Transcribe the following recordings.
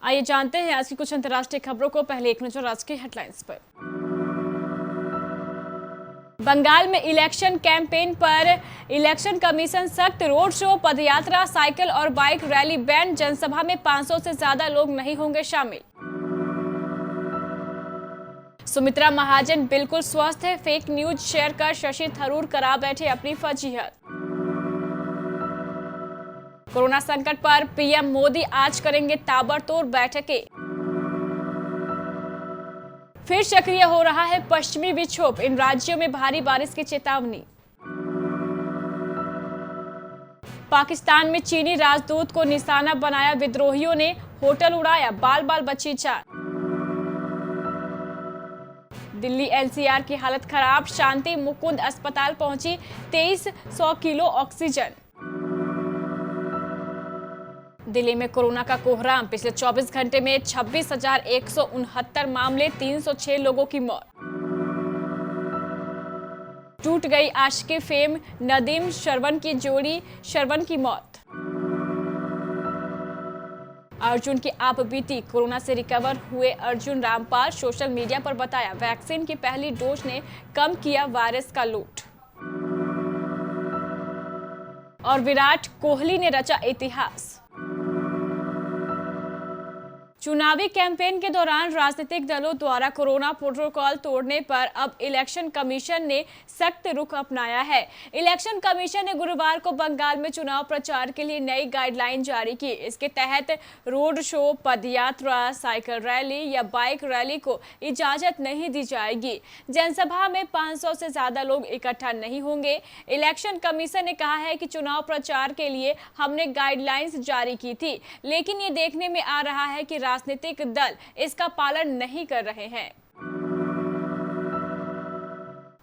आइए जानते हैं आज की कुछ अंतर्राष्ट्रीय खबरों को। पहले एक नजर आज की हेडलाइंस पर। बंगाल में इलेक्शन कैंपेन पर इलेक्शन कमीशन सख्त। रोड शो, पदयात्रा, साइकिल और बाइक रैली बैन। जनसभा में 500 से ज्यादा लोग नहीं होंगे शामिल। सुमित्रा महाजन बिल्कुल स्वस्थ है। फेक न्यूज शेयर कर शशि थरूर करा बैठे अपनी फजीहत। कोरोना संकट पर पीएम मोदी आज करेंगे ताबड़तोड़ बैठकें। फिर सक्रिय हो रहा है पश्चिमी विक्षोभ, इन राज्यों में भारी बारिश की चेतावनी। पाकिस्तान में चीनी राजदूत को निशाना बनाया विद्रोहियों ने, होटल उड़ाया, बाल बाल बची जान। दिल्ली एनसीआर की हालत खराब, शांति मुकुंद अस्पताल पहुंची 2300 किलो ऑक्सीजन। दिल्ली में कोरोना का कोहराम, पिछले 24 घंटे में 26,169 मामले, 306 लोगों की मौत। टूट गई आशिकी फेम नदीम श्रवण की जोड़ी, श्रवण की मौत। अर्जुन की आप बीती, कोरोना से रिकवर हुए अर्जुन रामपाल सोशल मीडिया पर बताया वैक्सीन की पहली डोज ने कम किया वायरस का लोड। और विराट कोहली ने रचा इतिहास। चुनावी कैंपेन के दौरान राजनीतिक दलों द्वारा कोरोना प्रोटोकॉल तोड़ने पर अब इलेक्शन कमीशन ने सख्त रुख अपनाया है। इलेक्शन कमीशन ने गुरुवार को बंगाल में चुनाव प्रचार के लिए नई गाइडलाइन जारी की। इसके तहत रोड शो, पदयात्रा, साइकिल रैली या बाइक रैली को इजाजत नहीं दी जाएगी। जनसभा में 500 से ज्यादा लोग इकट्ठा नहीं होंगे। इलेक्शन कमीशन ने कहा है कि चुनाव प्रचार के लिए हमने गाइडलाइंस जारी की थी, लेकिन ये देखने में आ रहा है कि राजनीतिक दल इसका पालन नहीं कर रहे हैं।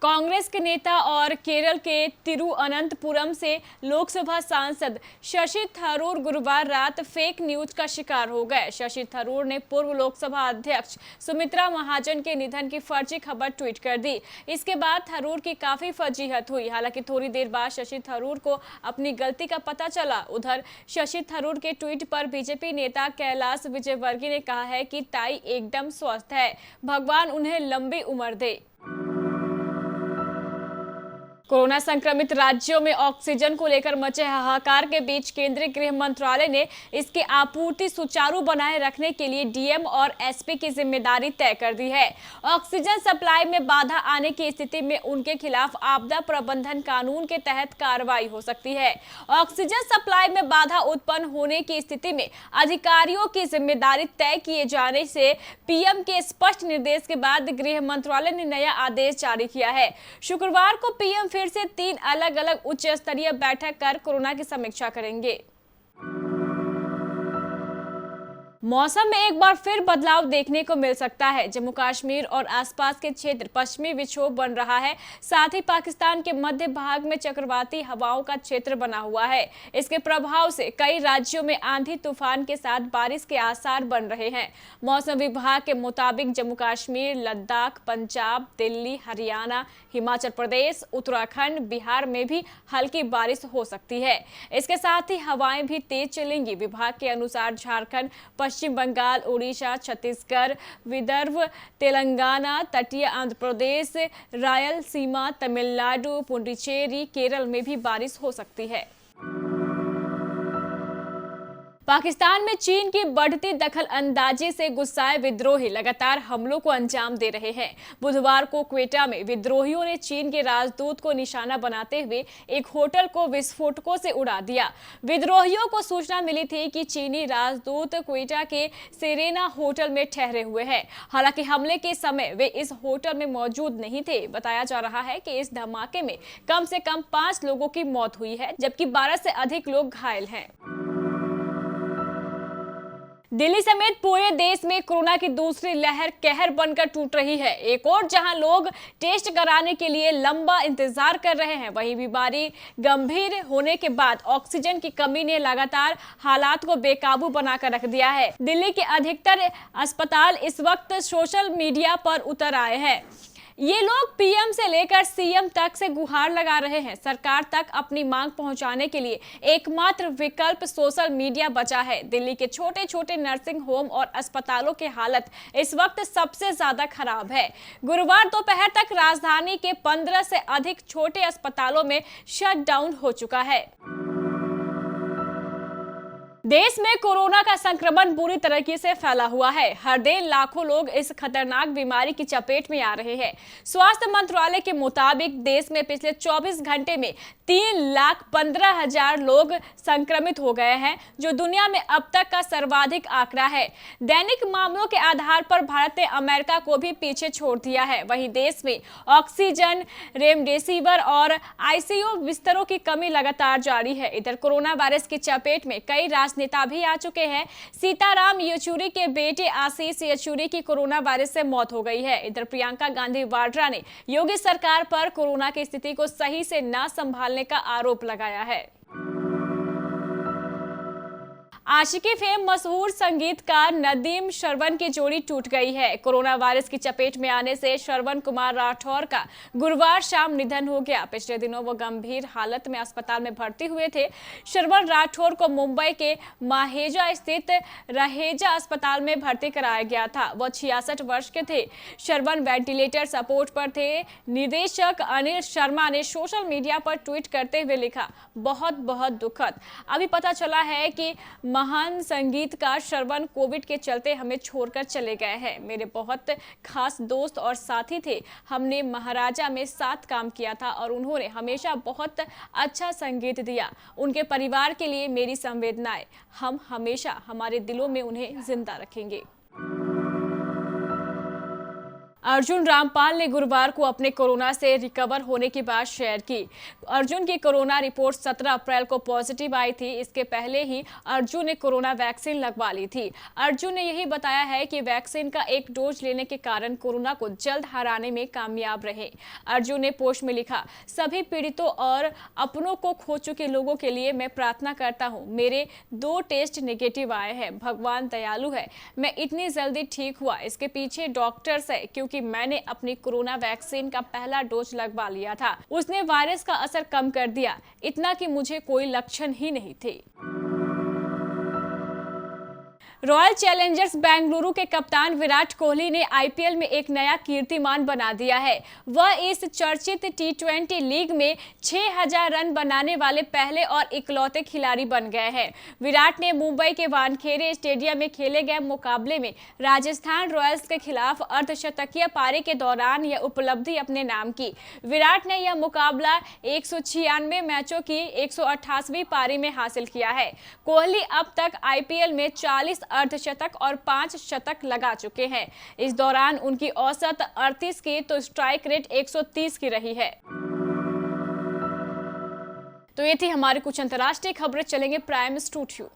कांग्रेस के नेता और केरल के तिरुअनंतपुरम से लोकसभा सांसद शशि थरूर गुरुवार रात फेक न्यूज का शिकार हो गए। शशि थरूर ने पूर्व लोकसभा अध्यक्ष सुमित्रा महाजन के निधन की फर्जी खबर ट्वीट कर दी। इसके बाद थरूर की काफी फजीहत हुई। हालांकि थोड़ी देर बाद शशि थरूर को अपनी गलती का पता चला। उधर शशि थरूर के ट्वीट पर बीजेपी नेता कैलाश विजयवर्गीय ने कहा है कि ताई एकदम स्वस्थ है, भगवान उन्हें लंबी उम्र दे। कोरोना संक्रमित राज्यों में ऑक्सीजन को लेकर मचे हाहाकार के बीच केंद्रीय गृह मंत्रालय ने इसकी आपूर्ति सुचारू बनाए रखने के लिए डीएम और एसपी की जिम्मेदारी तय कर दी है। ऑक्सीजन सप्लाई में बाधा आने की स्थिति में उनके खिलाफ आपदा प्रबंधन कानून के तहत कार्रवाई हो सकती है। ऑक्सीजन सप्लाई में बाधा उत्पन्न होने की स्थिति में अधिकारियों की जिम्मेदारी तय किए जाने से पीएम के स्पष्ट निर्देश के बाद गृह मंत्रालय ने नया आदेश जारी किया है। शुक्रवार को पीएम फिर से 3 अलग अलग उच्च स्तरीय बैठक कर कोरोना की समीक्षा करेंगे। मौसम में एक बार फिर बदलाव देखने को मिल सकता है। जम्मू कश्मीर और आसपास के क्षेत्र पश्चिमी विक्षोभ बन रहा है। साथ ही पाकिस्तान के मध्य भाग में चक्रवाती हवाओं का क्षेत्र बना हुआ है। इसके प्रभाव से कई राज्यों में आंधी तूफान के साथ बारिश के आसार बन रहे हैं। मौसम विभाग के मुताबिक जम्मू कश्मीर, लद्दाख, पंजाब, दिल्ली, हरियाणा, हिमाचल प्रदेश, उत्तराखंड, बिहार में भी हल्की बारिश हो सकती है। इसके साथ ही हवाएं भी तेज चलेंगी। विभाग के अनुसार झारखंड, पश्चिम बंगाल, उड़ीसा, छत्तीसगढ़, विदर्भ, तेलंगाना, तटीय आंध्र प्रदेश, रायलसीमा, तमिलनाडु, पुडुचेरी, केरल में भी बारिश हो सकती है। पाकिस्तान में चीन की बढ़ती दखल अंदाजी से गुस्साए विद्रोही लगातार हमलों को अंजाम दे रहे हैं। बुधवार को क्वेटा में विद्रोहियों ने चीन के राजदूत को निशाना बनाते हुए एक होटल को विस्फोटकों से उड़ा दिया। विद्रोहियों को सूचना मिली थी कि चीनी राजदूत क्वेटा के सेरेना होटल में ठहरे हुए हैं। हालांकि हमले के समय वे इस होटल में मौजूद नहीं थे। बताया जा रहा है कि इस धमाके में कम से कम 5 लोगों की मौत हुई है, जबकि 12 से अधिक लोग घायल हैं। दिल्ली समेत पूरे देश में कोरोना की दूसरी लहर कहर बनकर टूट रही है। एक और जहां लोग टेस्ट कराने के लिए लंबा इंतजार कर रहे हैं, वहीं बीमारी गंभीर होने के बाद ऑक्सीजन की कमी ने लगातार हालात को बेकाबू बनाकर रख दिया है। दिल्ली के अधिकतर अस्पताल इस वक्त सोशल मीडिया पर उतर आए हैं। ये लोग पीएम से लेकर सीएम तक से गुहार लगा रहे हैं। सरकार तक अपनी मांग पहुंचाने के लिए एकमात्र विकल्प सोशल मीडिया बचा है। दिल्ली के छोटे छोटे नर्सिंग होम और अस्पतालों की हालत इस वक्त सबसे ज्यादा खराब है। गुरुवार दोपहर तक राजधानी के 15 से अधिक छोटे अस्पतालों में शटडाउन हो चुका है। देश में कोरोना का संक्रमण बुरी तरीके से फैला हुआ है। हर दिन लाखों लोग इस खतरनाक बीमारी की चपेट में आ रहे हैं। स्वास्थ्य मंत्रालय के मुताबिक देश में पिछले 24 घंटे में 3,15,000 लोग संक्रमित हो गए हैं, जो दुनिया में अब तक का सर्वाधिक आंकड़ा है। दैनिक मामलों के आधार पर भारत ने अमेरिका को भी पीछे छोड़ दिया है। वहीं देश में ऑक्सीजन, रेमडेसिविर और आईसीयू बिस्तरों की कमी लगातार जारी है। इधर कोरोना वायरस की चपेट में कई राजनेता भी आ चुके हैं। सीताराम येचुरी के बेटे आशीष येचुरी की कोरोना वायरस से मौत हो गई है। इधर प्रियंका गांधी वाड्रा ने योगी सरकार पर कोरोना की स्थिति को सही से न संभालने का आरोप लगाया है। आशिकी फेम मशहूर संगीतकार नदीम श्रवण की जोड़ी टूट गई है। कोरोना वायरस की चपेट में आने से श्रवण कुमार राठौर का गुरुवार शाम निधन हो गया। पिछले दिनों वो गंभीर हालत में अस्पताल में भर्ती हुए थे। श्रवण राठौर को मुंबई के माहेजा स्थित रहेजा अस्पताल में भर्ती कराया गया था। वो 66 वर्ष के थे। श्रवण वेंटिलेटर सपोर्ट पर थे। निर्देशक अनिल शर्मा ने सोशल मीडिया पर ट्वीट करते हुए लिखा, बहुत बहुत दुखद। अभी पता चला है कि महान संगीतकार श्रवण कोविड के चलते हमें छोड़कर चले गए हैं। मेरे बहुत खास दोस्त और साथी थे। हमने महाराजा में साथ काम किया था और उन्होंने हमेशा बहुत अच्छा संगीत दिया। उनके परिवार के लिए मेरी संवेदनाएं। हम हमेशा हमारे दिलों में उन्हें जिंदा रखेंगे। अर्जुन रामपाल ने गुरुवार को अपने कोरोना से रिकवर होने की बात शेयर की। अर्जुन की कोरोना रिपोर्ट 17 अप्रैल को पॉजिटिव आई थी। इसके पहले ही अर्जुन ने कोरोना वैक्सीन लगवा ली थी। अर्जुन ने यही बताया है कि वैक्सीन का एक डोज लेने के कारण कोरोना को जल्द हराने में कामयाब रहे। अर्जुन ने पोस्ट में लिखा, सभी पीड़ितों और अपनों को खो चुके लोगों के लिए मैं प्रार्थना करता हूँ। मेरे 2 टेस्ट नेगेटिव आए हैं। भगवान दयालु है, मैं इतनी जल्दी ठीक हुआ। इसके पीछे डॉक्टर्स है, क्योंकि मैंने अपनी कोरोना वैक्सीन का पहला डोज लगवा लिया था। उसने वायरस का असर कम कर दिया, इतना कि मुझे कोई लक्षण ही नहीं थे। रॉयल चैलेंजर्स बेंगलुरु के कप्तान विराट कोहली ने आईपीएल में एक नया कीर्तिमान बना दिया है। वह इस चर्चित टी20 लीग में 6,000 रन बनाने वाले पहले और इकलौते खिलाड़ी बन गए हैं। विराट ने मुंबई के वानखेड़े स्टेडियम में खेले गए मुकाबले में राजस्थान रॉयल्स के खिलाफ अर्धशतकीय पारी के दौरान यह उपलब्धि अपने नाम की। विराट ने यह मुकाबला 196 मैचों की 188वीं पारी में हासिल किया है। कोहली अब तक आईपीएल में 40 अर्धशतक और 5 शतक लगा चुके हैं। इस दौरान उनकी औसत 38 की तो स्ट्राइक रेट 130 की रही है। तो ये थी हमारी कुछ अंतर्राष्ट्रीय खबरें। चलेंगे प्राइम स्टूडियो।